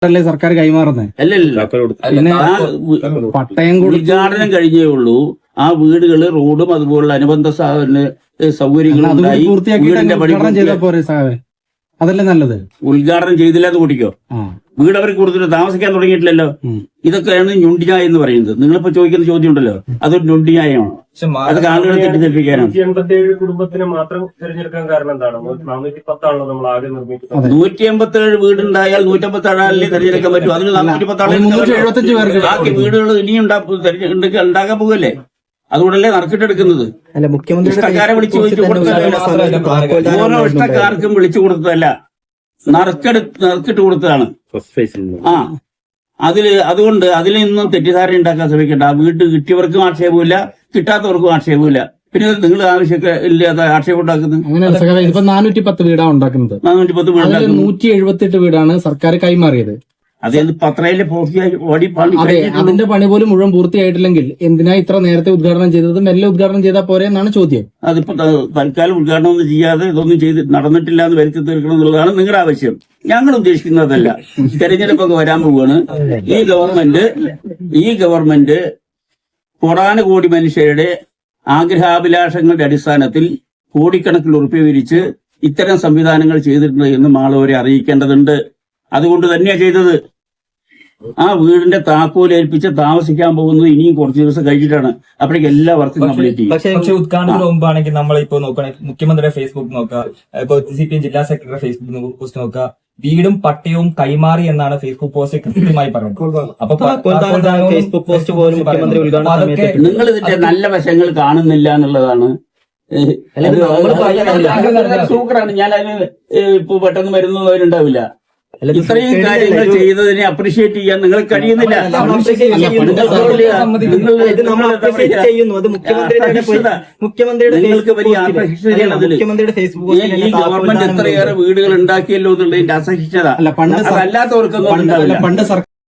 അല്ലേ സർക്കാർ കൈമാറുന്നത്? അല്ലല്ല, പിന്നെ പട്ടയം ഉദ്ഘാടനം കഴിഞ്ഞേ ഉള്ളൂ. ആ വീടുകള് റോഡും അതുപോലുള്ള അനുബന്ധ സൗകര്യങ്ങളും ഉണ്ടായി. വീടിന്റെ പണി ചെയ്താൽ പോരെ സാഹേ? അതല്ലേ നല്ലത്. ഉദ്ഘാടനം ചെയ്തില്ല എന്ന് കൂട്ടിക്കോ. വീട് അവർക്ക് കൊടുത്തിട്ട് താമസിക്കാൻ തുടങ്ങിയിട്ടില്ലല്ലോ. ഇതൊക്കെയാണ് ഞൊണ്ടിഞ്ഞായ എന്ന് പറയുന്നത്. നിങ്ങളിപ്പോ ചോദിക്കുന്ന ചോദ്യം ഉണ്ടല്ലോ, അതൊരു ഞൊണ്ടിഞ്ഞായമാണ്. അതൊക്കെ ആളുകളെ തെറ്റിദ്ധരിപ്പിക്കാനാണ്. 187 കുടുംബത്തിനെ മാത്രം തിരഞ്ഞെടുക്കാൻ കാരണം എന്താണ്? 410 നമ്മൾ ആദ്യം നിർമ്മിക്കുന്നത്. 187 വീടുണ്ടായാൽ 157 ആളിനെ തിരഞ്ഞെടുക്കാൻ പറ്റും. അതിൽ 410 ആളുകൾ ബാക്കി വീടുകൾ ഇനിയും ഉണ്ടാക്കാൻ പോകുമല്ലേ? അതുകൊണ്ടല്ലേ നറുക്കിട്ടെടുക്കുന്നത്. ഇഷ്ടക്കാരെ വിളിച്ചു ഓരോ ഇഷ്ടക്കാർക്കും വിളിച്ചു കൊടുത്തതല്ല, നറുക്കിട്ട് കൊടുത്തതാണ്. അതുകൊണ്ട് അതിൽ നിന്നും തെറ്റിദ്ധാരണ ഉണ്ടാക്കാൻ ശ്രമിക്കേണ്ട. ആ വീട് കിട്ടിയവർക്കും ആക്ഷേപമില്ല, കിട്ടാത്തവർക്കും ആക്ഷേപമില്ല. പിന്നെ നിങ്ങൾ ആവശ്യമില്ലാത്ത ആക്ഷേപം ഉണ്ടാക്കുന്നത്. അങ്ങനെ ഇപ്പൊ 410 വീടാണ് ഉണ്ടാക്കുന്നത്. 410 വീട് 178 വീടാണ് സർക്കാർ കൈമാറിയത്. അത് പത്രയിലെ അതെ, അതിന്റെ പണി പോലും മുഴുവൻ പൂർത്തിയായിട്ടില്ലെങ്കിൽ എന്തിനാ ഇത്ര നേരത്തെ ഉദ്ഘാടനം ചെയ്തത്? മെല്ലെ ഉദ്ഘാടനം ചെയ്താൽ പോരെ എന്നാണ് ചോദ്യം. അതിപ്പോ തൽക്കാലം ഉദ്ഘാടനം ഒന്നും ചെയ്യാതെ ഇതൊന്നും ചെയ്ത് നടന്നിട്ടില്ല എന്ന് വരുത്തി തീർക്കണം എന്നുള്ളതാണ് നിങ്ങളുടെ ആവശ്യം. ഞങ്ങൾ ഉദ്ദേശിക്കുന്നതല്ല. തെരഞ്ഞെടുപ്പൊക്കെ വരാൻ പോവുകയാണ്. ഈ ഗവൺമെന്റ് കോടാനുകോടി മനുഷ്യരുടെ ആഗ്രഹാഭിലാഷങ്ങളുടെ അടിസ്ഥാനത്തിൽ കോടിക്കണക്കിന് ഉറുപ്പിക വിരിച്ച് ഇത്തരം സംവിധാനങ്ങൾ ചെയ്തിട്ടുണ്ട് എന്ന് മാളവരെ അറിയിക്കേണ്ടതുണ്ട്. അതുകൊണ്ട് തന്നെയാണ് ചെയ്തത്. ആ വീടിന്റെ താക്കോൽ ഏൽപ്പിച്ച് താമസിക്കാൻ പോകുന്നത് ഇനിയും കുറച്ച് ദിവസം കഴിഞ്ഞിട്ടാണ്. അപ്പോഴേക്ക് എല്ലാ വർക്കും കംപ്ലീറ്റ് ചെയ്യും. പക്ഷേ ഉദ്ഘാടനത്തിന് മുമ്പാണെങ്കിൽ നമ്മളിപ്പോ നോക്കണേ, മുഖ്യമന്ത്രിയുടെ ഫേസ്ബുക്ക് നോക്കുക, ഇപ്പൊ CPM ജില്ലാ സെക്രട്ടറി ഫേസ്ബുക്ക് പോസ്റ്റ് നോക്കുക, വീടും പട്ടയവും കൈമാറി എന്നാണ് ഫേസ്ബുക്ക് പോസ്റ്റ് കൃത്യമായി പറയുന്നത്. അപ്പൊ ഫേസ്ബുക്ക് പോസ്റ്റ് പോലും നിങ്ങൾ ഇതിന്റെ നല്ല വശങ്ങൾ കാണുന്നില്ല എന്നുള്ളതാണ്. സൂക്കറാണ്. ഞാൻ അതിന് ഇപ്പൊ പെട്ടെന്ന് വരുന്നവരുണ്ടാവില്ല. ഇത്രയും കാര്യങ്ങൾ ചെയ്തതിനെ അപ്രീഷിയേറ്റ് ചെയ്യാൻ നിങ്ങൾക്ക് കഴിയുന്നില്ല. നിങ്ങൾക്ക് വലിയ അസഹിഷ്ണുതയാണ് അതിൽ. ഈ ഗവൺമെന്റ് എത്രയേറെ വീടുകൾ ഉണ്ടാക്കിയല്ലോ എന്നുള്ളതിന്റെ അസഹിഷ്ണുത. അതല്ലാത്തവർക്കൊന്നും ഉണ്ടാവില്ല.